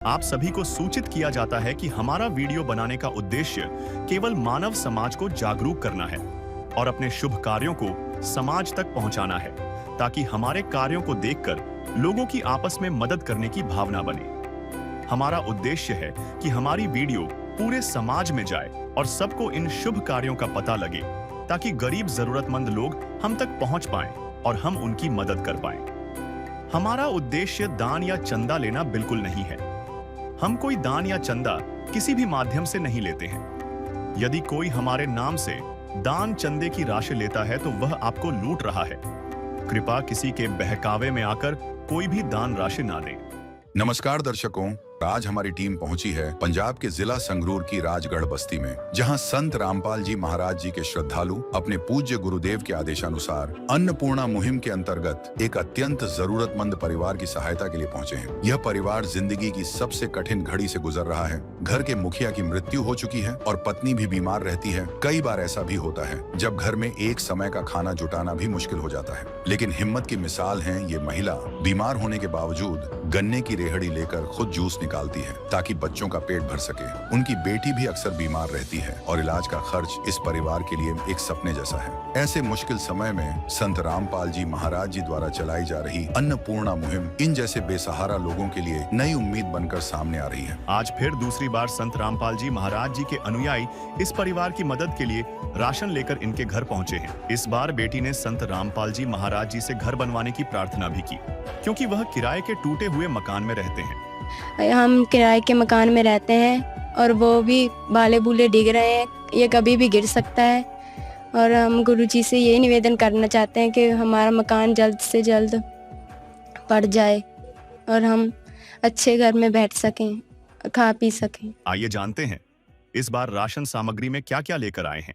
आप सभी को सूचित किया जाता है कि हमारा वीडियो बनाने का उद्देश्य केवल मानव समाज को जागरूक करना है और अपने शुभ कार्यों को समाज तक पहुंचाना है, ताकि हमारे कार्यों को देखकर लोगों की आपस में मदद करने की भावना बने। हमारा उद्देश्य है कि हमारी वीडियो पूरे समाज में जाए और सबको इन शुभ कार्यों का पता लगे, ताकि गरीब जरूरतमंद लोग हम तक पहुंच पाएं और हम उनकी मदद कर पाएं। हमारा उद्देश्य दान या चंदा लेना बिल्कुल नहीं है। हम कोई दान या चंदा किसी भी माध्यम से नहीं लेते हैं। यदि कोई हमारे नाम से दान चंदे की राशि लेता है तो वह आपको लूट रहा है। कृपया किसी के बहकावे में आकर कोई भी दान राशि ना दें। नमस्कार दर्शकों, आज हमारी टीम पहुंची है पंजाब के जिला संगरूर की राजगढ़ बस्ती में, जहां संत रामपाल जी महाराज जी के श्रद्धालु अपने पूज्य गुरुदेव के आदेशानुसार अन्नपूर्णा मुहिम के अंतर्गत एक अत्यंत जरूरतमंद परिवार की सहायता के लिए पहुंचे हैं। यह परिवार जिंदगी की सबसे कठिन घड़ी से गुजर रहा है। घर के मुखिया की मृत्यु हो चुकी है और पत्नी भी बीमार रहती है। कई बार ऐसा भी होता है जब घर में एक समय का खाना जुटाना भी मुश्किल हो जाता है, लेकिन हिम्मत की मिसाल है ये महिला। बीमार होने के बावजूद गन्ने की रेहड़ी लेकर खुद जूस निकालती है ताकि बच्चों का पेट भर सके। उनकी बेटी भी अक्सर बीमार रहती है और इलाज का खर्च इस परिवार के लिए एक सपने जैसा है। ऐसे मुश्किल समय में संत रामपाल जी महाराज जी द्वारा चलाई जा रही अन्नपूर्णा मुहिम इन जैसे बेसहारा लोगों के लिए नई उम्मीद बनकर सामने आ रही है। आज फिर दूसरी बार संत रामपाल जी महाराज जी के अनुयायी इस परिवार की मदद के लिए राशन लेकर इनके घर पहुंचे हैं। इस बार बेटी ने संत रामपाल जी महाराज जी से घर बनवाने की प्रार्थना भी की, क्योंकि वह किराए के टूटे हुए मकान में रहते हैं। हम किराए के मकान में रहते हैं और वो भी बाले बूले डिग रहे हैं, ये कभी भी गिर सकता है। और हम गुरुजी से ये निवेदन करना चाहते हैं कि हमारा मकान जल्द से जल्द पड़ जाए और हम अच्छे घर में बैठ सकें, खा पी सकें। आइए जानते हैं इस बार राशन सामग्री में क्या क्या लेकर आए हैं।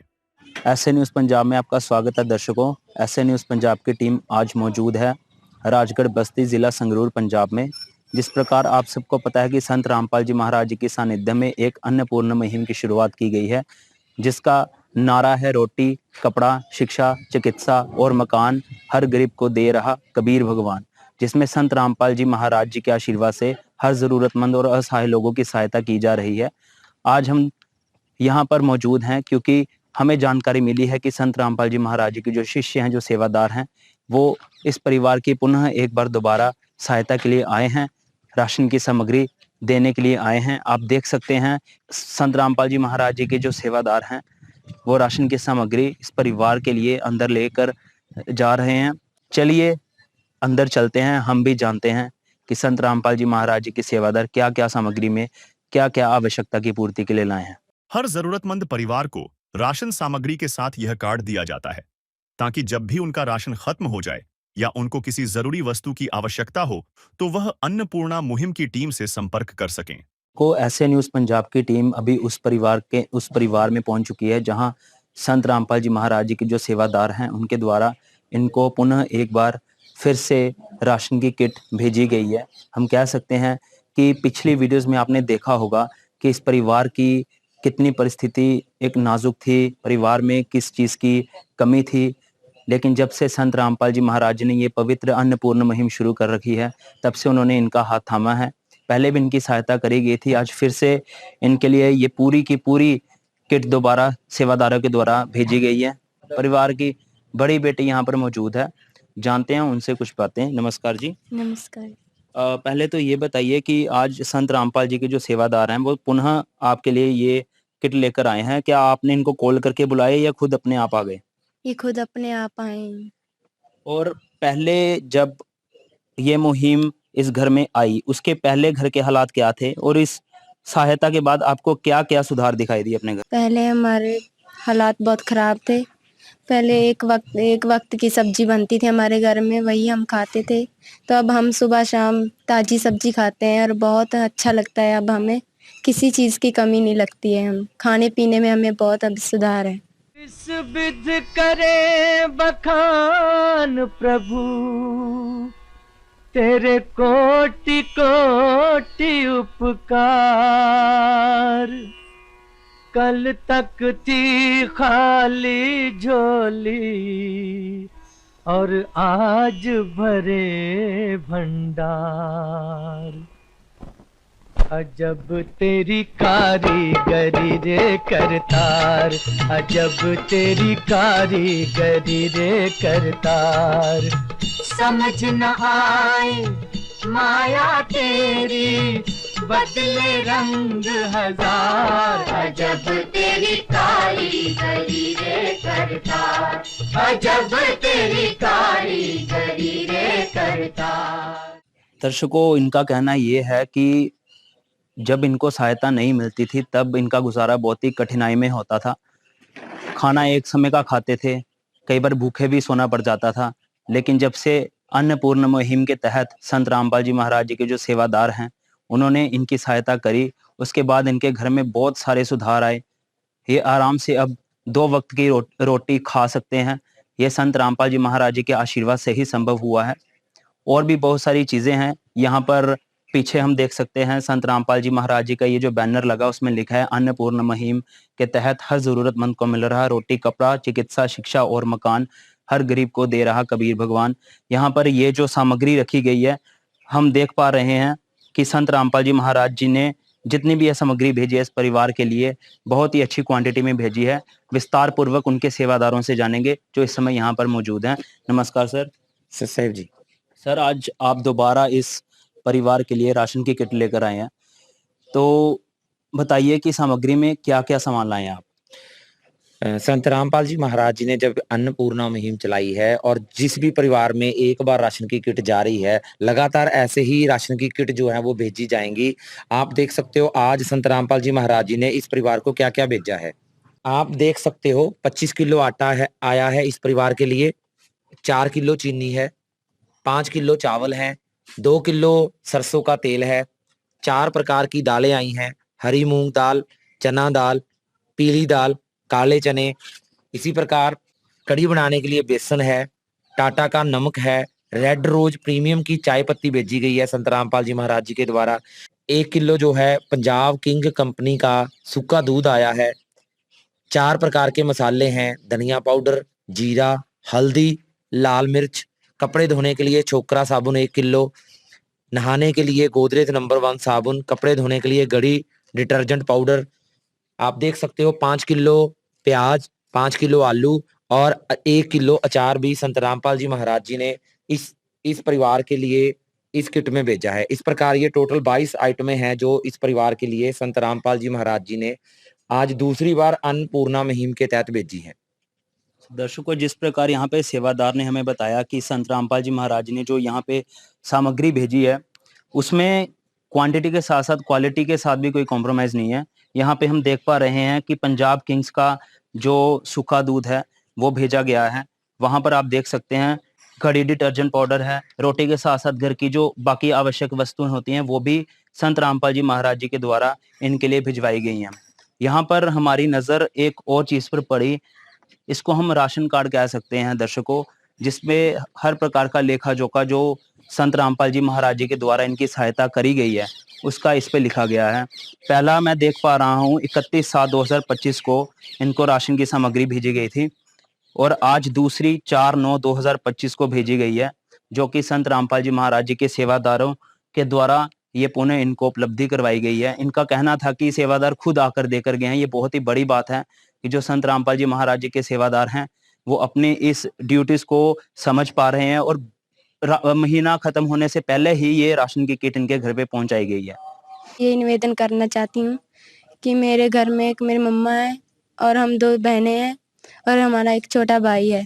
ऐसे न्यूज़ पंजाब में आपका स्वागत है दर्शकों। ऐसे न्यूज़ पंजाब की टीम आज मौजूद है राजगढ़ बस्ती जिला संगरूर पंजाब में। जिस प्रकार आप सबको पता है कि संत रामपाल जी महाराज जी के सानिध्य में एक अन्नपूर्णा मुहिम की शुरुआत की गई है, जिसका नारा है रोटी, कपड़ा, शिक्षा, चिकित्सा और मकान हर गरीब को दे रहा कबीर भगवान, जिसमें संत रामपाल जी महाराज जी के आशीर्वाद से हर जरूरतमंद और असहाय लोगों की सहायता की जा रही है। आज हम यहाँ पर मौजूद हैं क्योंकि हमें जानकारी मिली है कि संत रामपाल जी महाराज जी के जो शिष्य हैं, जो सेवादार हैं, वो इस परिवार की पुनः एक बार दोबारा सहायता के लिए आए हैं, राशन की सामग्री देने के लिए आए हैं। आप देख सकते हैं संत रामपाल जी महाराज जी के जो सेवादार हैं वो राशन की सामग्री इस परिवार के लिए अंदर लेकर जा रहे हैं। चलिए अंदर चलते हैं, हम भी जानते हैं कि संत रामपाल जी महाराज जी के सेवादार क्या क्या सामग्री में क्या क्या आवश्यकता की पूर्ति के लिए लाए हैं। हर जरूरतमंद परिवार को राशन सामग्री के साथ यह कार्ड दिया जाता है, ताकि जब भी उनका राशन खत्म हो जाए या उनको किसी जरूरी वस्तु की आवश्यकता हो तो वह अन्नपूर्णा मुहिम की टीम से संपर्क कर सकें। को ऐसे न्यूज़ पंजाब की टीम अभी उस परिवार में पहुंच चुकी है जहां संत रामपाल जी महाराज जी के जो सेवादार हैं उनके द्वारा इनको पुनः एक बार फिर से राशन की किट भेजी गई है। हम कह सकते हैं कि पिछली वीडियोस में आपने देखा होगा कि इस परिवार की कितनी परिस्थिति एक नाजुक थी, परिवार में किस चीज़ की कमी थी, लेकिन जब से संत रामपाल जी महाराज जी ने ये पवित्र अन्नपूर्णा मुहिम शुरू कर रखी है तब से उन्होंने इनका हाथ थामा है। पहले भी इनकी सहायता करी गई थी, आज फिर से इनके लिए ये पूरी की पूरी किट दोबारा सेवादारों के द्वारा भेजी गई है। परिवार की बड़ी बेटी यहाँ पर मौजूद है, जानते हैं उनसे कुछ बातें। नमस्कार जी। नमस्कार। पहले तो ये बताइए कि आज संत रामपाल जी के जो सेवादार हैं वो पुनः आपके लिए ये किट लेकर आए हैं, क्या आपने इनको कॉल करके बुलाया या खुद अपने आप आ गए? ये खुद अपने आप आए हैं। और पहले जब ये मुहिम इस घर में आई उसके पहले घर के हालात क्या थे और इस सहायता के बाद आपको क्या क्या सुधार दिखाई दिए अपने घर? पहले हमारे हालात बहुत खराब थे। पहले एक वक्त की सब्जी बनती थी हमारे घर में, वही हम खाते थे। तो अब हम सुबह शाम ताजी सब्जी खाते हैं और बहुत अच्छा लगता है। अब हमें किसी चीज़ की कमी नहीं लगती है। हम खाने पीने में हमें बहुत अब सुधार है। इस विध करे बखान प्रभु, तेरे कोटि कोटि उपकार। कल तक थी खाली झोली और आज भरे भंडार। अजब तेरी कारीगरी रे करतार, अजब तेरी कारीगरी रे करतार। समझ न आए माया तेरी, बदले रंग हजार। अजब तेरी कारीगरी रे करतार, अजब तेरी कारीगरी रे करतार। दर्शकों, इनका कहना ये है कि जब इनको सहायता नहीं मिलती थी तब इनका गुजारा बहुत ही कठिनाई में होता था। खाना एक समय का खाते थे, कई बार भूखे भी सोना पड़ जाता था। लेकिन जब से अन्नपूर्ण मुहिम के तहत संत रामपाल जी महाराज जी के जो सेवादार हैं, उन्होंने इनकी सहायता करी, उसके बाद इनके घर में बहुत सारे सुधार आए। ये आराम से अब 2 वक्त की रोटी खा सकते हैं। ये संत रामपाल जी महाराज जी के आशीर्वाद से ही संभव हुआ है। और भी बहुत सारी चीजें हैं। यहाँ पर पीछे हम देख सकते हैं संत रामपाल जी महाराज जी का ये जो बैनर लगा, उसमें लिखा है अन्नपूर्ण मुहिम के तहत हर जरूरतमंद को मिल रहा रोटी, कपड़ा, चिकित्सा, शिक्षा और मकान, हर गरीब को दे रहा कबीर भगवान। यहाँ पर ये जो सामग्री रखी गई है, हम देख पा रहे हैं कि संत रामपाल जी महाराज जी ने जितनी भी यह सामग्री भेजी है इस परिवार के लिए, बहुत ही अच्छी क्वांटिटी में भेजी है। विस्तार पूर्वक उनके सेवादारों से जानेंगे जो इस समय यहाँ पर मौजूद हैं। नमस्कार सर। सर जी। सर, आज आप दोबारा इस परिवार के लिए राशन की किट लेकर आए हैं, तो बताइए कि सामग्री में क्या क्या सामान लाए हैं आप? संत रामपाल जी महाराज जी ने जब अन्नपूर्णा मुहिम चलाई है और जिस भी परिवार में एक बार राशन की किट जा रही है, लगातार ऐसे ही राशन की किट जो है वो भेजी जाएंगी। आप देख सकते हो आज संत रामपाल जी महाराज जी ने इस परिवार को क्या क्या भेजा है। आप देख सकते हो 25 किलो आटा है आया है इस परिवार के लिए, 4 किलो चीनी है, 5 किलो चावल है, 2 किलो सरसों का तेल है, 4 प्रकार की दालें आई हैं, हरी मूंग दाल, चना दाल, पीली दाल, काले चने। इसी प्रकार कढ़ी बनाने के लिए बेसन है, टाटा का नमक है, रेड रोज प्रीमियम की चाय पत्ती भेजी गई है संत रामपाल जी महाराज जी के द्वारा। 1 किलो जो है पंजाब किंग कंपनी का सूखा दूध आया है, 4 प्रकार के मसाले हैं, धनिया पाउडर, जीरा, हल्दी, लाल मिर्च, कपड़े धोने के लिए छोकरा साबुन 1 किलो, नहाने के लिए गोदरेज नंबर 1 साबुन, कपड़े धोने के लिए गड़ी डिटर्जेंट पाउडर। आप देख सकते हो 5 किलो प्याज, 5 किलो आलू और 1 किलो अचार भी संत रामपाल जी महाराज जी ने इस परिवार के लिए इस किट में भेजा है। इस प्रकार ये टोटल 22 आइटमें हैं जो इस परिवार के लिए संत रामपाल जी महाराज जी ने आज दूसरी बार अन्नपूर्णा मुहिम के तहत भेजी है। दर्शकों, जिस प्रकार यहाँ पे सेवादार ने हमें बताया कि संत रामपाल जी महाराज ने जो यहाँ पे सामग्री भेजी है, उसमें क्वांटिटी के साथ साथ क्वालिटी के साथ भी कोई कॉम्प्रोमाइज नहीं है। यहाँ पे हम देख पा रहे हैं कि पंजाब किंग्स का जो सूखा दूध है वो भेजा गया है। वहां पर आप देख सकते हैं घड़ी डिटर्जेंट पाउडर है। रोटी के साथ साथ घर की जो बाकी आवश्यक वस्तुएं होती हैं वो भी संत रामपाल जी महाराज जी के द्वारा इनके लिए भिजवाई गई हैं। यहाँ पर हमारी नजर एक और चीज पर पड़ी, इसको हम राशन कार्ड कह सकते हैं दर्शकों, जिसमें हर प्रकार का लेखा जोखा जो संत रामपाल जी महाराज जी के द्वारा इनकी सहायता करी गई है उसका इस पे लिखा गया है। पहला मैं देख पा रहा हूँ 31/7/2025 को इनको राशन की सामग्री भेजी गई थी और आज दूसरी 4/9/2025 को भेजी गई है, जो कि संत रामपाल जी महाराज जी के सेवादारों के द्वारा ये पुनः इनको उपलब्धि करवाई गई है। इनका कहना था कि सेवादार खुद आकर देकर गए हैं। ये बहुत ही बड़ी बात है कि जो संत रामपाल जी महाराज जी के सेवादार हैं वो अपने इस ड्यूटीज को समझ पा रहे हैं और महीना खत्म होने से पहले ही ये राशन की किट इनके घर पे पहुंचाई गई है। ये निवेदन करना चाहती हूँ कि मेरे घर में एक मेरी मम्मा है और हम 2 बहनें हैं और हमारा एक छोटा भाई है।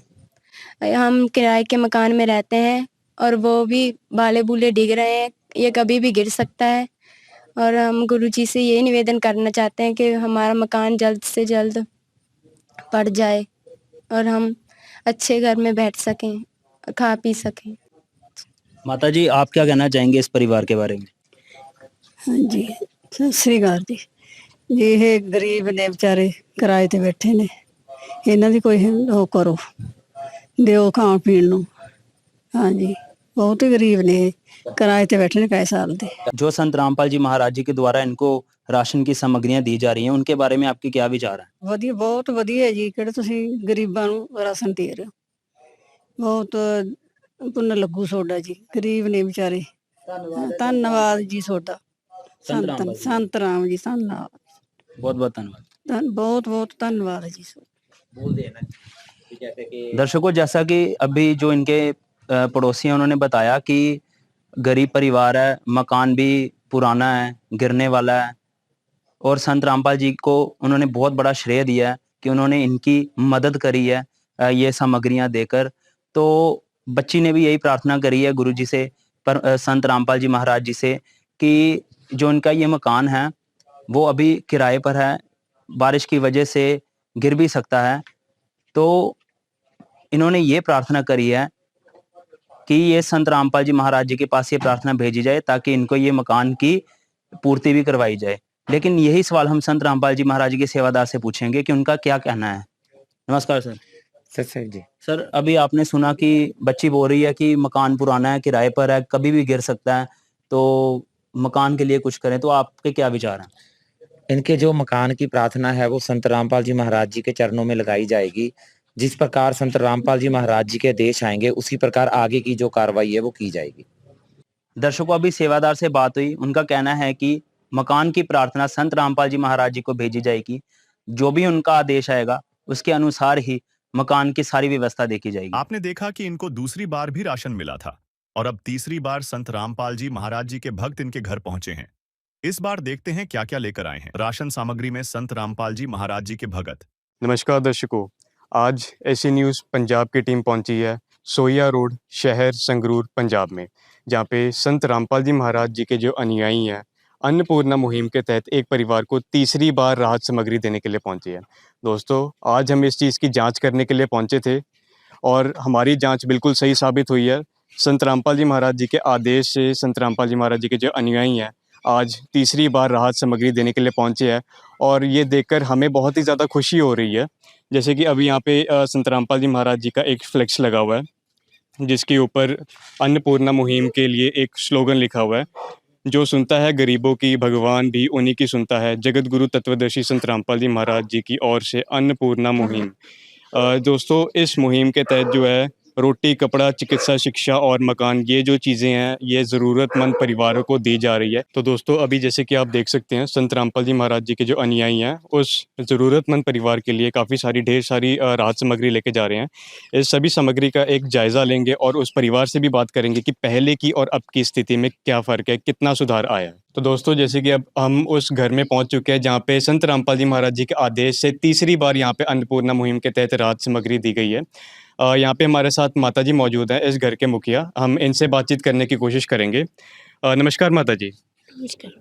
हम किराए के मकान में रहते हैं और वो भी बाले बूले डिग रहे हैं, ये कभी भी गिर सकता है। और हम गुरुजी से ये निवेदन करना चाहते हैं कि हमारा मकान जल्द से जल्द पड़ जाए और हम अच्छे घर में बैठ सकें, खा पी सकें। माता जी, आप क्या कहना चाहेंगे इस परिवार के बारे में? हाँ जी, सत श्री अकाल जी। ਇਹ ਗਰੀਬ ਨੇ ਵਿਚਾਰੇ ਕਿਰਾਏ ਤੇ ਬੈਠੇ ਨੇ, ਇਹਨਾਂ ਦੀ ਕੋਈ ਉਹ ਕਰੋ, ਦਿਓ ਖਾਣ ਪੀਣ ਨੂੰ। ਹਾਂਜੀ, बहुत ही गरीब ने, किराए ते बैठे ने कई साल दे। जो संत रामपाल जी महाराज जी के द्वारा इनको राशन की सामग्रियां दी जा रही हैं, उनके बारे में आपके क्या विचार हैं? ਵਧੀਆ, ਬਹੁਤ ਵਧੀਆ ਜੀ। ਕਿਹੜੇ ਤੁਸੀਂ ਗਰੀਬਾਂ ਨੂੰ ਰਾਸ਼ਨ ਦੇ ਰਹੇ ਹੋ, ਬਹੁਤ ਪੁੰਨ ਲੱਗੂ ਤੁਹਾਡਾ ਜੀ। ਗਰੀਬ ਨੇ ਵਿਚਾਰੇ, ਧੰਨਵਾਦ ਜੀ ਤੁਹਾਡਾ। संत राम जी धन्यवाद बहुत बहुत धन्यवाद। बहुत बहुत धन्यवाद जी। बोल देना कि जैसे कि दर्शकों, जैसा कि अभी जो इनके पड़ोसी हैं उन्होंने बताया कि गरीब परिवार है, मकान भी पुराना है, गिरने वाला है, और संत रामपाल जी को उन्होंने बहुत बड़ा श्रेय दिया है कि उन्होंने इनकी मदद करी है ये सामग्रियां देकर। तो बच्ची ने भी यही प्रार्थना करी है गुरु जी से, पर संत रामपाल जी महाराज जी से, कि जो इनका ये मकान है वो अभी किराए पर है, बारिश की वजह से गिर भी सकता है। तो इन्होंने ये प्रार्थना करी है कि ये संत रामपाल जी महाराज जी के पास ये प्रार्थना भेजी जाए ताकि इनको ये मकान की पूर्ति भी करवाई जाए। लेकिन यही सवाल हम संत रामपाल जी महाराज जी के सेवादार से पूछेंगे कि उनका क्या कहना है। नमस्कार सर। सर जी सर, अभी आपने सुना कि बच्ची बोल रही है कि मकान पुराना है, किराए पर है, कभी भी गिर सकता है, तो मकान के लिए कुछ करें, तो आपके क्या विचार हैं? इनके जो मकान की प्रार्थना है वो संत रामपाल जी महाराज जी के चरणों में लगाई जाएगी। जिस प्रकार संत रामपाल जी महाराज जी के आदेश आएंगे उसी प्रकार आगे की जो कार्रवाई है वो की जाएगी। दर्शकों, अभी सेवादार से बात हुई, उनका कहना है कि मकान की प्रार्थना संत रामपाल जी महाराज जी को भेजी जाएगी, जो भी उनका आदेश आएगा उसके अनुसार ही मकान की सारी व्यवस्था देखी जाएगी। आपने देखा कि इनको दूसरी बार भी राशन मिला था और अब तीसरी बार संत रामपाल जी महाराज जी के भक्त इनके घर पहुंचे हैं। इस बार देखते हैं क्या क्या लेकर आए हैं राशन सामग्री में संत रामपाल जी महाराज जी के भगत। नमस्कार दर्शकों, आज एसी न्यूज़ पंजाब की टीम पहुंची है सोया रोड, शहर संगरूर, पंजाब में, जहां पे संत रामपाल जी महाराज जी के जो अनुयायी हैं अन्नपूर्णा मुहिम के तहत एक परिवार को तीसरी बार राहत सामग्री देने के लिए पहुंचे हैं। दोस्तों, आज हम इस चीज़ की जांच करने के लिए पहुंचे थे और हमारी जांच बिल्कुल सही साबित हुई है। संत रामपाल जी महाराज जी के आदेश से संत रामपाल जी महाराज जी के जो अनुयायी हैं आज तीसरी बार राहत सामग्री देने के लिए पहुंचे हैं और ये देखकर हमें बहुत ही ज़्यादा खुशी हो रही है। जैसे कि अभी यहाँ पे संत रामपाल जी महाराज जी का एक फ्लेक्स लगा हुआ है जिसके ऊपर अन्नपूर्णा मुहिम के लिए एक स्लोगन लिखा हुआ है, जो सुनता है गरीबों की भगवान भी उन्हीं की सुनता है, जगत गुरु तत्वदर्शी संत रामपाल जी महाराज जी की ओर से अन्नपूर्णा मुहिम। दोस्तों, इस मुहिम के तहत जो है रोटी, कपड़ा, चिकित्सा, शिक्षा और मकान, ये जो चीज़ें हैं ये ज़रूरतमंद परिवारों को दी जा रही है। तो दोस्तों, अभी जैसे कि आप देख सकते हैं संत रामपाल जी महाराज जी के जो अनुयायी हैं उस ज़रूरतमंद परिवार के लिए काफ़ी सारी ढेर सारी राहत सामग्री लेके जा रहे हैं। इस सभी सामग्री का एक जायज़ा लेंगे और उस परिवार से भी बात करेंगे कि पहले की और अब की स्थिति में क्या फ़र्क है, कितना सुधार आया है। तो दोस्तों, जैसे कि अब हम उस घर में पहुंच चुके हैं जहां पे संत रामपाल जी महाराज जी के आदेश से तीसरी बार यहां पे अन्नपूर्णा मुहिम के तहत राहत सामग्री दी गई है। यहाँ पे हमारे साथ माता जी मौजूद हैं, इस घर के मुखिया। हम इनसे बातचीत करने की कोशिश करेंगे। नमस्कार माता जी। नमस्कार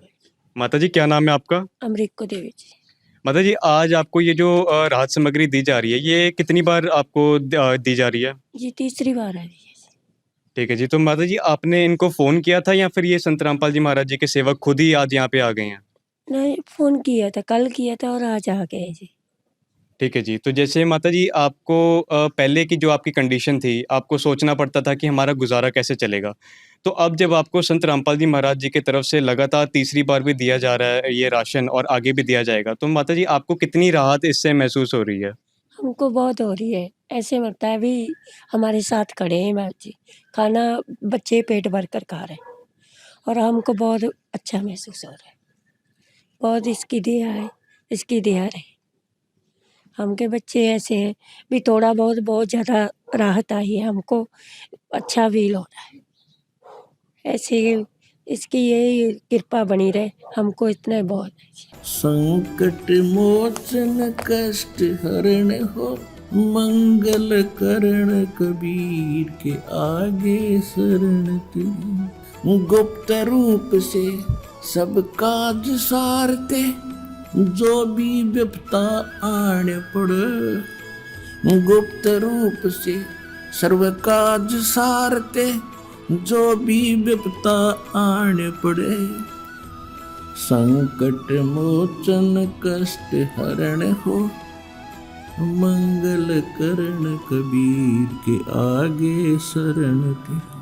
माता जी, क्या नाम है आपका? अमरीको देवी जी। माता जी, आज आपको ये जो राहत सामग्री दी जा रही है ये कितनी बार आपको दी जा रही है? जी तीसरी बार है जी। ठीक है जी। तो माता जी, आपने इनको फ़ोन किया था या फिर ये संत रामपाल जी महाराज जी के सेवक खुद ही आज यहाँ पे आ गए हैं? नहीं, फोन किया था, कल किया था और आज आ गए जी। ठीक है जी। तो जैसे माता जी, आपको पहले की जो आपकी कंडीशन थी, आपको सोचना पड़ता था कि हमारा गुज़ारा कैसे चलेगा। तो अब जब आपको संत रामपाल जी महाराज जी की तरफ से लगातार तीसरी बार भी दिया जा रहा है ये राशन और आगे भी दिया जाएगा, तो माता जी आपको कितनी राहत इससे महसूस हो रही है? हमको बहुत हो रही है, ऐसे लगता है भी हमारे साथ खड़े हैं महाराज जी। खाना बच्चे पेट भर कर खा रहे हैं और हमको बहुत अच्छा महसूस हो रहा है। बहुत इसकी दया है, इसकी दया रहे। हमके बच्चे ऐसे हैं भी थोड़ा बहुत ज़्यादा राहत आई है, हमको अच्छा फील हो रहा है। ऐसे इसकी यही कृपा बनी रहे, हमको इतना बहुत है। संकट मोचन कष्ट हरण हो, मंगल करण कबीर के आगे शरण तेरी। गुप्त रूप से सब काज सारते, जो भी विपता आने पड़े। गुप्त रूप से सर्व काज सारते, जो भी विपता आने पड़े। संकट मोचन कष्ट हरण हो, मंगल करण कबीर के आगे शरण तेरी।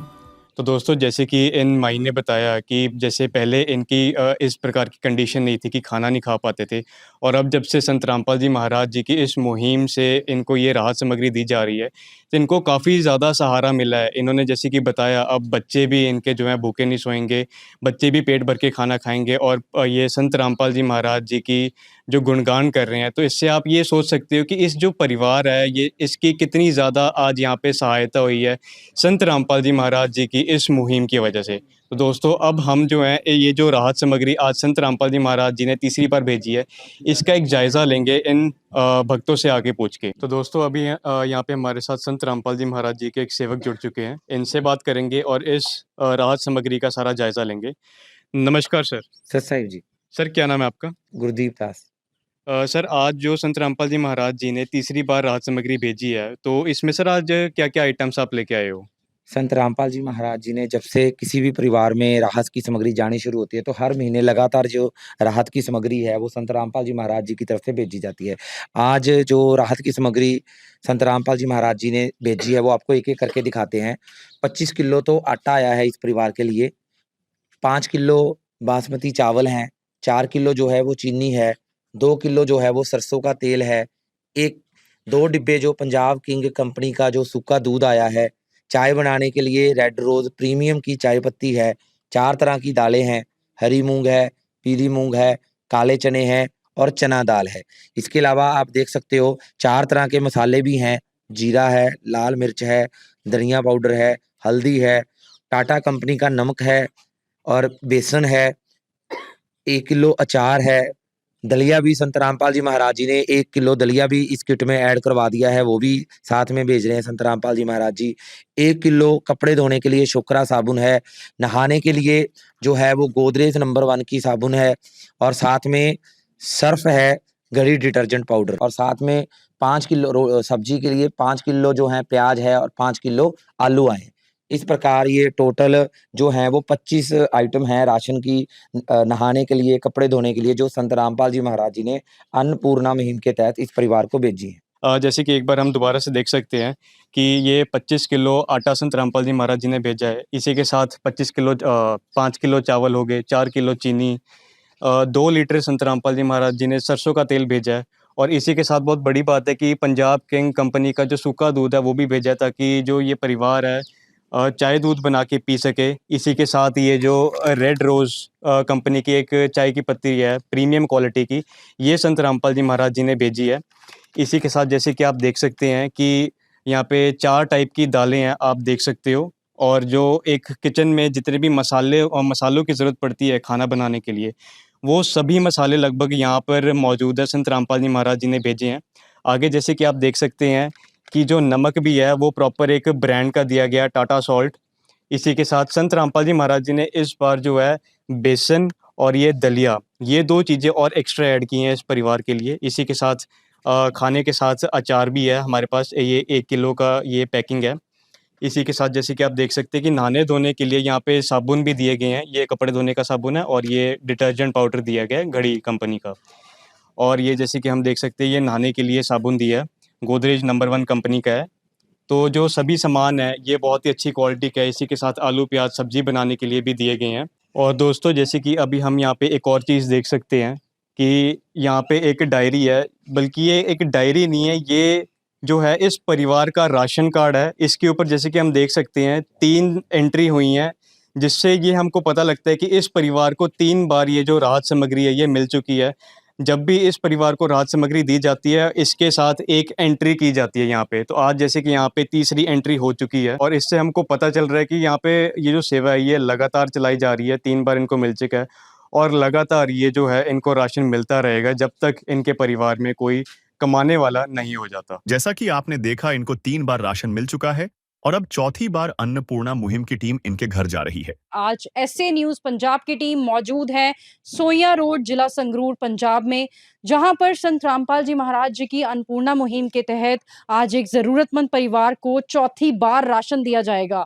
तो दोस्तों जैसे कि इन माई ने बताया कि जैसे पहले इनकी इस प्रकार की कंडीशन नहीं थी कि खाना नहीं खा पाते थे, और अब जब से संत रामपाल जी महाराज जी की इस मुहिम से इनको ये राहत सामग्री दी जा रही है, तो इनको काफ़ी ज़्यादा सहारा मिला है। इन्होंने जैसे कि बताया अब बच्चे भी इनके जो हैं भूखे नहीं सोएंगे, बच्चे भी पेट भर के खाना खाएंगे, और ये संत रामपाल जी महाराज जी की जो गुणगान कर रहे हैं, तो इससे आप ये सोच सकते हो कि इस जो परिवार है ये इसकी कितनी ज़्यादा आज यहाँ पे सहायता हुई है संत रामपाल जी महाराज जी की इस मुहिम की वजह से। तो दोस्तों अब हम जो हैं ये जो राहत सामग्री आज संत रामपाल जी महाराज जी ने तीसरी बार भेजी है, इसका एक जायज़ा लेंगे इन भक्तों से आगे पूछ के। तो दोस्तों अभी यहाँ पे हमारे साथ संत रामपाल जी महाराज जी के एक सेवक जुड़ चुके हैं, इनसे बात करेंगे और इस राहत सामग्री का सारा जायज़ा लेंगे। नमस्कार सर। सतसाहिब जी। सर क्या नाम है आपका? गुरदीप दास। सर आज जो संत रामपाल जी महाराज जी ने तीसरी बार राहत सामग्री भेजी है, तो इसमें सर आज क्या-क्या आइटम्स आप लेके आए हो? संत रामपाल जी महाराज जी ने जब से किसी भी परिवार में राहत की सामग्री जानी शुरू होती है, तो हर महीने लगातार जो राहत की सामग्री है वो संत रामपाल जी महाराज जी की तरफ से भेजी जाती है। आज जो राहत की सामग्री संत रामपाल जी महाराज जी ने भेजी है वो आपको एक-एक करके दिखाते हैं। 25 किलो तो आटा आया है इस परिवार के लिए, 5 किलो बासमती चावल हैं, 4 किलो जो है वो चीनी है, 2 किलो जो है वो सरसों का तेल है, 2 डिब्बे जो पंजाब किंग कंपनी का जो सूखा दूध आया है, चाय बनाने के लिए रेड रोज़ प्रीमियम की चाय पत्ती है, 4 तरह की दालें हैं, हरी मूँग है, पीली मूँग है, काले चने हैं और चना दाल है। इसके अलावा आप देख सकते हो 4 तरह के मसाले भी हैं, जीरा है, लाल मिर्च है, धनिया पाउडर है, हल्दी है, टाटा कंपनी का नमक है और बेसन है, 1 किलो अचार है, दलिया भी संत रामपाल जी महाराज जी ने 1 किलो दलिया भी इस किट में ऐड करवा दिया है, वो भी साथ में भेज रहे हैं संत रामपाल जी महाराज जी। 1 किलो कपड़े धोने के लिए शोकरा साबुन है, नहाने के लिए जो है वो गोदरेज नंबर 1 की साबुन है और साथ में सर्फ है, घड़ी डिटर्जेंट पाउडर और साथ में 5 किलो सब्जी के लिए 5 किलो जो है प्याज है और 5 किलो आलू आए हैं। इस प्रकार ये टोटल जो है वो 25 आइटम हैं राशन की नहाने के लिए, कपड़े धोने के लिए जो संत रामपाल जी महाराज जी ने अन्नपूर्णा मुहिम के तहत इस परिवार को भेजी है। जैसे कि एक बार हम दोबारा से देख सकते हैं कि ये 25 किलो आटा संत रामपाल जी महाराज जी ने भेजा है। इसी के साथ 5 किलो चावल हो गए, 4 किलो चीनी, 2 लीटर संत रामपाल जी महाराज जी ने सरसों का तेल भेजा है, और इसी के साथ बहुत बड़ी बात है कि पंजाब किंग कंपनी का जो सूखा दूध है वो भी भेजा है, ताकि जो ये परिवार है चाय दूध बना के पी सके। इसी के साथ ये जो रेड रोज़ कंपनी की एक चाय की पत्ती है प्रीमियम क्वालिटी की, ये संत रामपाल जी महाराज जी ने भेजी है। इसी के साथ जैसे कि आप देख सकते हैं कि यहाँ पे 4 टाइप की दालें हैं, आप देख सकते हो, और जो एक किचन में जितने भी मसाले और मसालों की ज़रूरत पड़ती है खाना बनाने के लिए, वो सभी मसाले लगभग यहाँ पर मौजूद है, संत रामपाल जी महाराज जी ने भेजे हैं। आगे जैसे कि आप देख सकते हैं कि जो नमक भी है वो प्रॉपर एक ब्रांड का दिया गया है, टाटा सॉल्ट। इसी के साथ संत रामपाल जी महाराज जी ने इस बार जो है बेसन और ये दलिया, ये 2 चीज़ें और एक्स्ट्रा ऐड की हैं इस परिवार के लिए। इसी के साथ खाने के साथ अचार भी है हमारे पास, ये 1 किलो का ये पैकिंग है। इसी के साथ जैसे कि आप देख सकते हैं कि नहाने धोने के लिए यहाँ पे साबुन भी दिए गए हैं, ये कपड़े धोने का साबुन है, और ये डिटर्जेंट पाउडर दिया गया है घड़ी कंपनी का। और ये जैसे कि हम देख सकते हैं ये नहाने के लिए साबुन दिया है, गोदरेज नंबर 1 कंपनी का है। तो जो सभी सामान है ये बहुत ही अच्छी क्वालिटी का है। इसी के साथ आलू प्याज सब्जी बनाने के लिए भी दिए गए हैं। और दोस्तों जैसे कि अभी हम यहाँ पे एक और चीज़ देख सकते हैं कि यहाँ पे एक डायरी है, बल्कि ये एक डायरी नहीं है, ये जो है इस परिवार का राशन कार्ड है। इसके ऊपर जैसे कि हम देख सकते हैं 3 एंट्री हुई हैं, जिससे ये हमको पता लगता है कि इस परिवार को 3 बार ये जो राहत सामग्री है ये मिल चुकी है। जब भी इस परिवार को राहत सामग्री दी जाती है, इसके साथ एक एंट्री की जाती है यहाँ पे। तो आज जैसे कि यहाँ पे तीसरी एंट्री हो चुकी है, और इससे हमको पता चल रहा है कि यहाँ पे ये जो सेवा है ये लगातार चलाई जा रही है, 3 बार इनको मिल चुका है, और लगातार ये जो है इनको राशन मिलता रहेगा जब तक इनके परिवार में कोई कमाने वाला नहीं हो जाता। जैसा कि आपने देखा, इनको 3 बार राशन मिल चुका है और अब चौथी बार अन्नपूर्णा मुहिम की टीम इनके घर जा रही है। आज एसए न्यूज पंजाब की टीम मौजूद है सोया रोड, जिला संगरूर, पंजाब में, जहां पर संत रामपाल जी महाराज जी की अन्नपूर्णा मुहिम के तहत आज एक जरूरतमंद परिवार को चौथी बार राशन दिया जाएगा।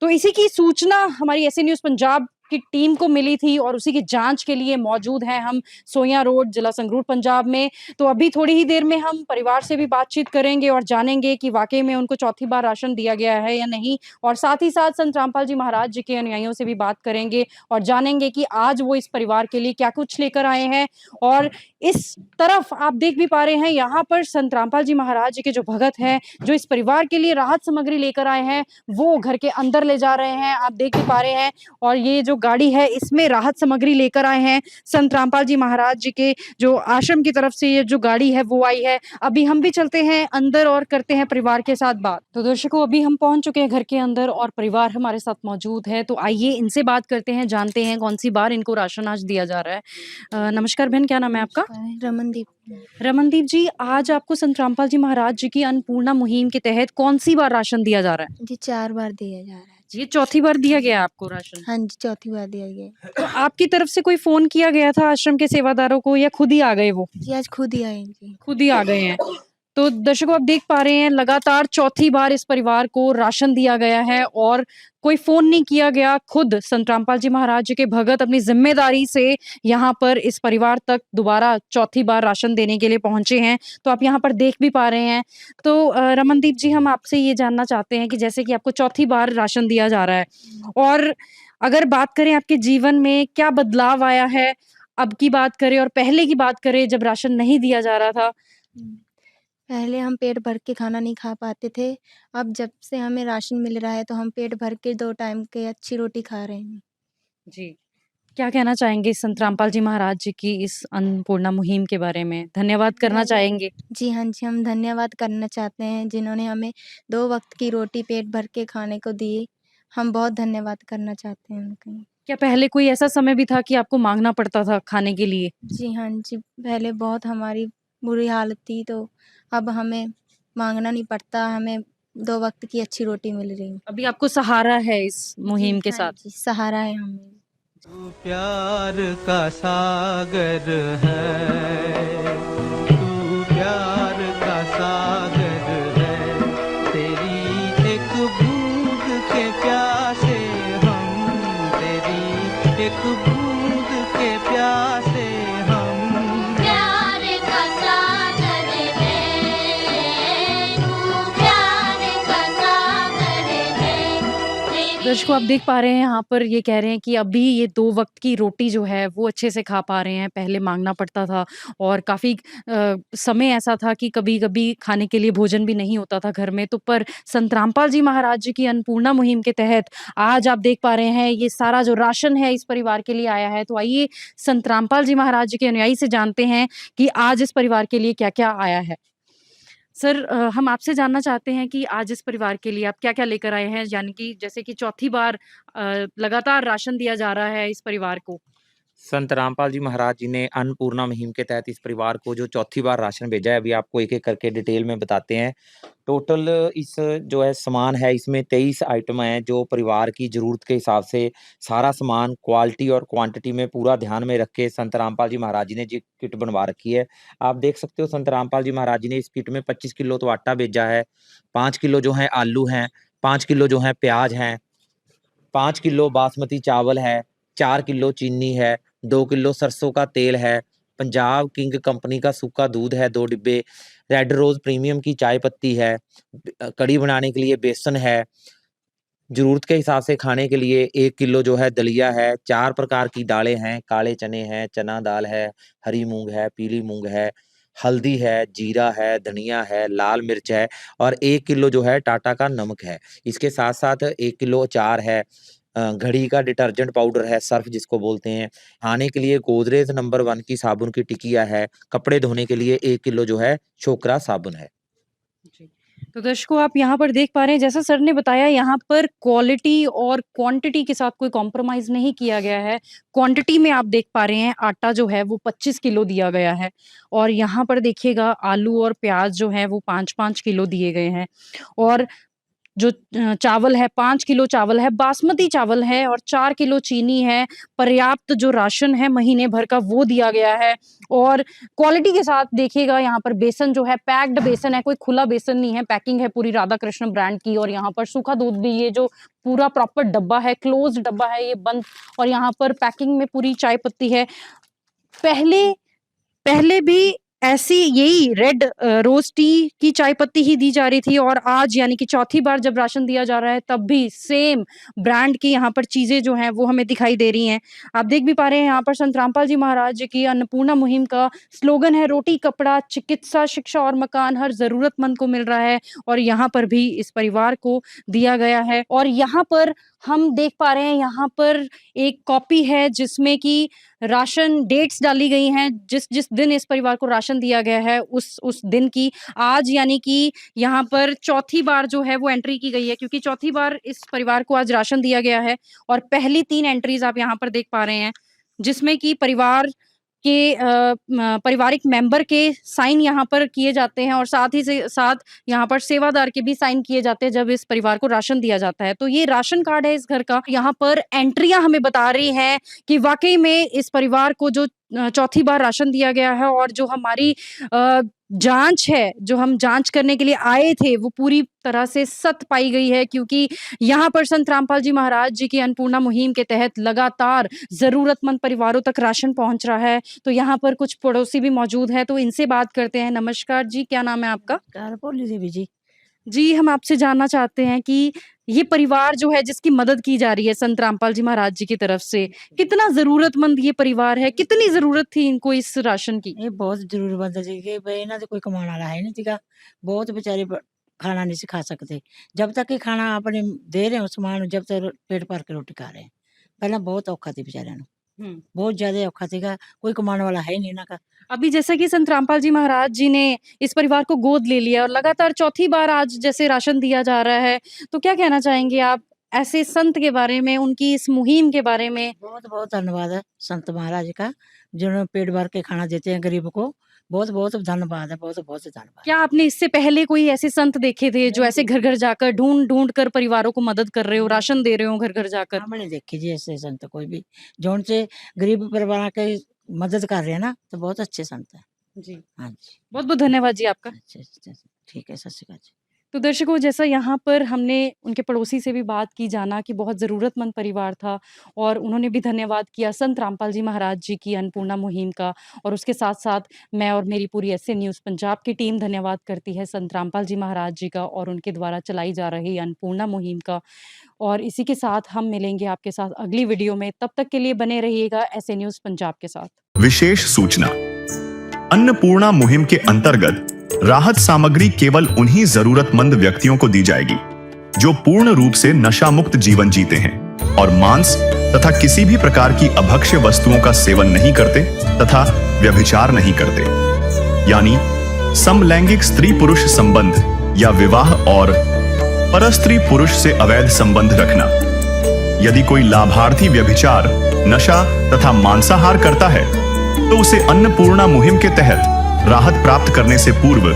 तो इसी की सूचना हमारी एसए न्यूज पंजाब की टीम को मिली थी और उसी की जांच के लिए मौजूद हैं हम सोया रोड जिला संगरूर पंजाब में। तो अभी थोड़ी ही देर में हम परिवार से भी बातचीत करेंगे और जानेंगे कि वाकई में उनको चौथी बार राशन दिया गया है या नहीं, और साथ ही साथ संत रामपाल जी महाराज जी के अनुयायियों से भी बात करेंगे और जानेंगे कि आज वो इस परिवार के लिए क्या कुछ लेकर आए हैं। और इस तरफ आप देख भी पा रहे हैं, यहाँ पर संत रामपाल जी महाराज जी के जो भगत हैं, जो इस परिवार के लिए राहत सामग्री लेकर आए हैं, वो घर के अंदर ले जा रहे हैं, आप देख भी पा रहे हैं। और ये जो गाड़ी है इसमें राहत सामग्री लेकर आए हैं संत रामपाल जी महाराज जी के जो आश्रम की तरफ से ये जो गाड़ी है वो आई है। अभी हम भी चलते हैं अंदर और करते हैं परिवार के साथ बात। तो दर्शकों, अभी हम पहुंच चुके हैं घर के अंदर और परिवार हमारे साथ मौजूद है, तो आइए इनसे बात करते हैं, जानते हैं कौन सी बार इनको राशन आज दिया जा रहा है। नमस्कार बहन, क्या नाम है आपका? रमनदीप। रमनदीप जी, आज आपको संत रामपाल जी महाराज जी की अन्नपूर्णा मुहिम के तहत कौन सी बार राशन दिया जा रहा है? जी 4 बार दिया जा रहा है। ये चौथी बार दिया गया है आपको राशन? हाँ जी, चौथी बार दिया गया। तो आपकी तरफ से कोई फोन किया गया था आश्रम के सेवादारों को या खुद ही आ गए वो? जी आज खुद ही आए जी। खुद ही आ गए हैं। तो दर्शकों, आप देख पा रहे हैं लगातार चौथी बार इस परिवार को राशन दिया गया है और कोई फोन नहीं किया गया, खुद संत रामपाल जी महाराज जी के भगत अपनी जिम्मेदारी से यहाँ पर इस परिवार तक दोबारा चौथी बार राशन देने के लिए पहुंचे हैं। तो आप यहाँ पर देख भी पा रहे हैं। तो रमनदीप जी, हम आपसे ये जानना चाहते हैं कि जैसे कि आपको चौथी बार राशन दिया जा रहा है, और अगर बात करें आपके जीवन में क्या बदलाव आया है, अब की बात करें और पहले की बात करें जब राशन नहीं दिया जा रहा था? पहले हम पेट भर के खाना नहीं खा पाते थे। अब जब से हमें राशन मिल रहा है तो हम पेट भर के 2 टाइम की अच्छी रोटी खा रहे हैं। जी। क्या कहना चाहेंगे संत रामपाल जी महाराज जी की इस अन्नपूर्णा मुहिम के बारे में? धन्यवाद करना चाहेंगे? जी हाँ जी, हम धन्यवाद करना चाहते हैं जिन्होंने हमें 2 वक़्त की रोटी पेट भर के खाने को दी। हम बहुत धन्यवाद करना चाहते हैं उनका। क्या पहले कोई ऐसा समय भी था कि आपको माँगना पड़ता था खाने के लिए? जी हाँ जी, पहले बहुत हमारी बुरी हालत थी, तो अब हमें माँगना नहीं पड़ता, हमें 2 वक़्त की अच्छी रोटी मिल रही है। अभी आपको सहारा है इस मुहिम के हाँ साथ? जी, सहारा है हमें। तू प्यार का सागर है, तू प्यार का सागर है, तेरी एक बूंद के प्यासे हम, तेरी एक बूंद के प्यासे हम। प्यार का सागर है, तू प्यार का सागर है, तेरी दर्शकों, आप देख पा रहे हैं यहाँ पर ये कह रहे हैं कि अभी ये 2 वक़्त की रोटी जो है वो अच्छे से खा पा रहे हैं, पहले माँगना पड़ता था और काफ़ी समय ऐसा था कि कभी-कभी खाने के लिए भोजन भी नहीं होता था घर में। तो पर संत रामपाल जी महाराज जी की अन्नपूर्णा मुहिम के तहत आज आप देख पा रहे हैं ये सारा जो राशन है इस परिवार के लिए आया है। तो आइए संत रामपाल जी महाराज जी के अनुयायी से जानते हैं कि आज इस परिवार के लिए क्या-क्या आया है। सर, हम आपसे जानना चाहते हैं कि आज इस परिवार के लिए आप क्या-क्या लेकर आए हैं? यानी कि जैसे कि चौथी बार लगातार राशन दिया जा रहा है इस परिवार को। संत रामपाल जी महाराज जी ने अन्नपूर्णा मुहिम के तहत इस परिवार को जो चौथी बार राशन भेजा है, अभी आपको एक-एक करके डिटेल में बताते हैं। टोटल इस जो है सामान है, इसमें 23 आइटम हैं जो परिवार की ज़रूरत के हिसाब से सारा सामान क्वालिटी और क्वांटिटी में पूरा ध्यान में रख के संत रामपाल जी महाराज जी ने जी किट बनवा रखी है। आप देख सकते हो संत रामपाल जी महाराज जी ने इस किट में 25 किलो तो आटा भेजा है, 5 किलो जो है आलू हैं, 5 किलो जो है प्याज हैं, 5 किलो बासमती चावल है, 4 किलो चीनी है, 2 किलो सरसों का तेल है, पंजाब किंग कंपनी का सूखा दूध है 2 डिब्बे, रेड रोज़ प्रीमियम की चाय पत्ती है, कढ़ी बनाने के लिए बेसन है, ज़रूरत के हिसाब से खाने के लिए 1 किलो जो है दलिया है, 4 प्रकार की दालें हैं, काले चने हैं, चना दाल है, हरी मूँग है, पीली मूँग है, हल्दी है, जीरा है, धनिया है, लाल मिर्च है और 1 किलो जो है टाटा का नमक है। इसके साथ-साथ 1 किलो अचार है, घड़ी का डिटर्जेंट पाउडर है, सर्फ जिसको बोलते हैं, नहाने के लिए गोदरेज नंबर 1 की साबुन की टिकिया है, कपड़े धोने के लिए 1 किलो जो है शोकरा साबुन है। जी। तो दर्शकों, आप यहाँ पर देख पा रहे हैं जैसा सर ने बताया, यहाँ पर क्वालिटी और क्वांटिटी के साथ कोई कॉम्प्रोमाइज़ नहीं किया गया है। क्वांटिटी में आप देख पा रहे हैं आटा जो है वो 25 किलो दिया गया है और यहाँ पर देखिएगा आलू और प्याज़ जो है वो 5-5 किलो दिए गए हैं और जो चावल है 5 किलो चावल है, बासमती चावल है और 4 किलो चीनी है, पर्याप्त जो राशन है महीने भर का वो दिया गया है। और क्वालिटी के साथ देखिएगा यहाँ पर बेसन जो है पैक्ड बेसन है, कोई खुला बेसन नहीं है, पैकिंग है पूरी राधा कृष्ण ब्रांड की। और यहाँ पर सूखा दूध भी, ये जो पूरा प्रॉपर डब्बा है, क्लोज्ड डब्बा है ये बंद, और यहाँ पर पैकिंग में पूरी चाय पत्ती है। पहले भी ऐसी यही रेड रोज टी की चाय पत्ती ही दी जा रही थी, और आज यानी कि चौथी बार जब राशन दिया जा रहा है तब भी सेम ब्रांड की यहाँ पर चीजें जो हैं वो हमें दिखाई दे रही हैं। आप देख भी पा रहे हैं यहाँ पर संत रामपाल जी महाराज जी की अन्नपूर्णा मुहिम का स्लोगन है, रोटी कपड़ा चिकित्सा शिक्षा और मकान हर जरूरतमंद को मिल रहा है। और यहाँ पर भी इस परिवार को दिया गया है। और यहाँ पर हम देख पा रहे हैं यहाँ पर एक कॉपी है जिसमें कि राशन डेट्स डाली गई हैं, जिस दिन इस परिवार को राशन दिया गया है उस दिन की। आज यानी कि यहाँ पर चौथी बार जो है वो एंट्री की गई है, क्योंकि चौथी बार इस परिवार को आज राशन दिया गया है। और पहली 3 एंट्रीज आप यहाँ पर देख पा रहे हैं, जिसमें कि परिवार के पारिवारिक मेंबर के साइन यहाँ पर किए जाते हैं, और साथ ही से साथ यहाँ पर सेवादार के भी साइन किए जाते हैं जब इस परिवार को राशन दिया जाता है। तो ये राशन कार्ड है इस घर का। यहाँ पर एंट्रियां हमें बता रही हैं कि वाकई में इस परिवार को जो चौथी बार राशन दिया गया है, और जो हमारी जांच है, जो हम जांच करने के लिए आए थे, वो पूरी तरह से सत्य पाई गई है। क्योंकि यहाँ पर संत रामपाल जी महाराज जी की अन्नपूर्णा मुहिम के तहत लगातार जरूरतमंद परिवारों तक राशन पहुंच रहा है। तो यहाँ पर कुछ पड़ोसी भी मौजूद है, तो इनसे बात करते हैं। नमस्कार जी, क्या नाम है आपका? बोली देवी जी। जी, हम आपसे जानना चाहते हैं कि ये परिवार जो है जिसकी मदद की जा रही है संत रामपाल जी महाराज जी की तरफ से, कितना जरूरतमंद ये परिवार है, कितनी जरूरत थी इनको इस राशन की? ਇਹ ਬਹੁਤ ਜ਼ਰੂਰਤਮੰਦ ਹੈ ਜੀ ਕਿ ਬਈ ਇਹਨਾਂ ਦੇ ਕੋਈ ਕਮਾਉਣ ਵਾਲਾ ਹੈ ਨਹੀਂ ਸੀਗਾ। ਬਹੁਤ ਵਿਚਾਰੇ ਖਾਣਾ ਨਹੀਂ ਸੀ ਖਾ ਸਕਦੇ। जब तक ये खाना अपने दे रहे हो सामान, जब तक पेट भर के रोटी खा रहे हैं। पहला बहुत औखा थी बेचारिਆਂ ਨੂੰ, बहुत ज्यादा औखा ਸੀਗਾ। कोई कमाने वाला है नहीं इनका। अभी जैसा कि संत रामपाल जी महाराज जी ने इस परिवार को गोद ले लिया और लगातार चौथी बार आज जैसे राशन दिया जा रहा है, तो क्या कहना चाहेंगे आप ऐसे संत के बारे में, उनकी इस मुहिम के बारे में? बहुत बहुत धन्यवाद है संत महाराज का, जिन्होंने पेट भर के खाना देते हैं गरीब को। बहुत बहुत धन्यवाद है, बहुत बहुत धन्यवाद। क्या आपने इससे पहले कोई ऐसे संत देखे थे जो ऐसे घर घर जाकर ढूंढ ढूंढ कर परिवारों को मदद कर रहे हो, राशन दे रहे हो घर घर जाकर? हमने देखे जी ऐसे संत कोई भी जो उनसे गरीब परिवार की मदद कर रहे हैं ना, तो बहुत अच्छे संत है जी। हाँ जी, बहुत बहुत धन्यवाद जी आपका। अच्छा, ठीक है, सत श्री अकाल जी। तो दर्शकों, जैसा यहाँ पर हमने उनके पड़ोसी से भी बात की, जाना कि बहुत ज़रूरतमंद परिवार था, और उन्होंने भी धन्यवाद किया संत रामपाल जी महाराज जी की अन्नपूर्णा मुहिम का। और उसके साथ साथ मैं और मेरी पूरी एसए न्यूज़ पंजाब की टीम धन्यवाद करती है संत रामपाल जी महाराज जी का और उनके द्वारा चलाई जा रही अन्नपूर्णा मुहिम का। और इसी के साथ हम मिलेंगे आपके साथ अगली वीडियो में। तब तक के लिए बने रहिएगा एसए न्यूज़ पंजाब के साथ। विशेष सूचना, अन्नपूर्णा मुहिम के अंतर्गत राहत सामग्री केवल उन्हीं जरूरतमंद व्यक्तियों को दी जाएगी जो पूर्ण रूप से नशा मुक्त जीवन जीते हैं और मांस तथा किसी भी प्रकार की अभक्ष्य वस्तुओं का सेवन नहीं करते तथा व्यभिचार नहीं करते, यानी समलैंगिक स्त्री पुरुष संबंध या विवाह और परस्त्री पुरुष से अवैध संबंध रखना। यदि कोई लाभार्थी व्यभिचार, नशा तथा मांसाहार करता है तो उसे अन्नपूर्णा मुहिम के तहत राहत प्राप्त करने से पूर्व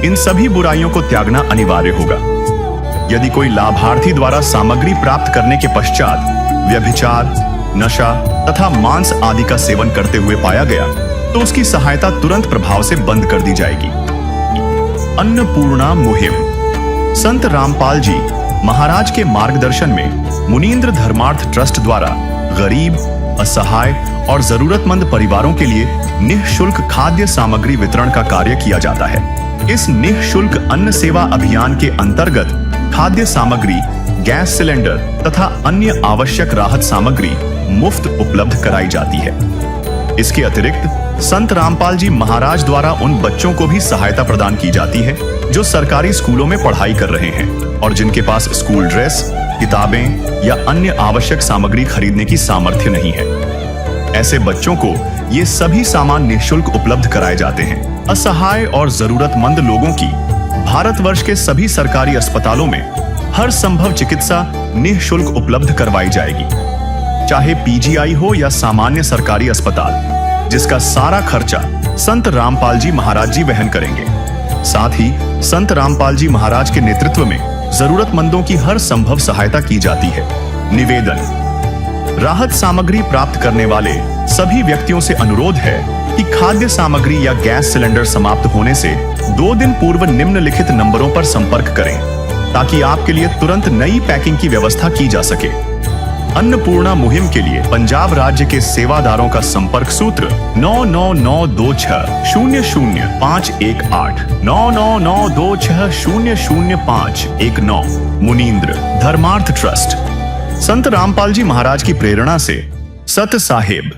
इन सभी बुराइयों को त्यागना अनिवार्य होगा। यदि कोई लाभार्थी द्वारा सामग्री प्राप्त करने के पश्चात व्यभिचार, नशा तथा मांस आदि का सेवन करते हुए पाया गया तो उसकी सहायता तुरंत प्रभाव से बंद कर दी जाएगी। अन्नपूर्णा मुहिम संत रामपाल जी महाराज के मार्गदर्शन में मुनींद्र धर्मार्थ ट्रस्ट द्वारा गरीब, असहाय और जरूरतमंद परिवारों के लिए निःशुल्क खाद्य सामग्री वितरण का कार्य किया जाता है। इस निःशुल्क अन्न सेवा अभियान के अंतर्गत खाद्य सामग्री, गैस सिलेंडर तथा अन्य आवश्यक राहत सामग्री मुफ्त उपलब्ध कराई जाती है। इसके अतिरिक्त संत रामपाल जी महाराज द्वारा उन बच्चों को भी सहायता प्रदान की जाती है जो सरकारी स्कूलों में पढ़ाई कर रहे हैं और जिनके पास स्कूल ड्रेस, किताबें या अन्य आवश्यक सामग्री खरीदने की सामर्थ्य नहीं है। ऐसे बच्चों को ये सभी सामान निःशुल्क उपलब्ध कराए जाते हैं। असहाय और जरूरतमंद लोगों की भारतवर्ष के सभी सरकारी अस्पतालों में हर संभव चिकित्सा निःशुल्क उपलब्ध करवाई जाएगी, चाहे पीजीआई हो या सामान्य सरकारी अस्पताल, जिसका सारा खर्चा संत रामपाल जी महाराज जी वहन करेंगे। साथ ही संत रामपाल जी महाराज के नेतृत्व में जरूरतमंदों की हर संभव सहायता की जाती है। निवेदन: राहत सामग्री प्राप्त करने वाले सभी व्यक्तियों से अनुरोध है कि खाद्य सामग्री या गैस सिलेंडर समाप्त होने से 2 दिन पूर्व निम्नलिखित नंबरों पर संपर्क करें ताकि आपके लिए तुरंत नई पैकिंग की व्यवस्था की जा सके। अन्नपूर्णा मुहिम के लिए पंजाब राज्य के सेवादारों का संपर्क सूत्र 9992600518 9992600519। मुनींद्र धर्मार्थ ट्रस्ट। संत रामपाल जी महाराज की प्रेरणा से सत साहिब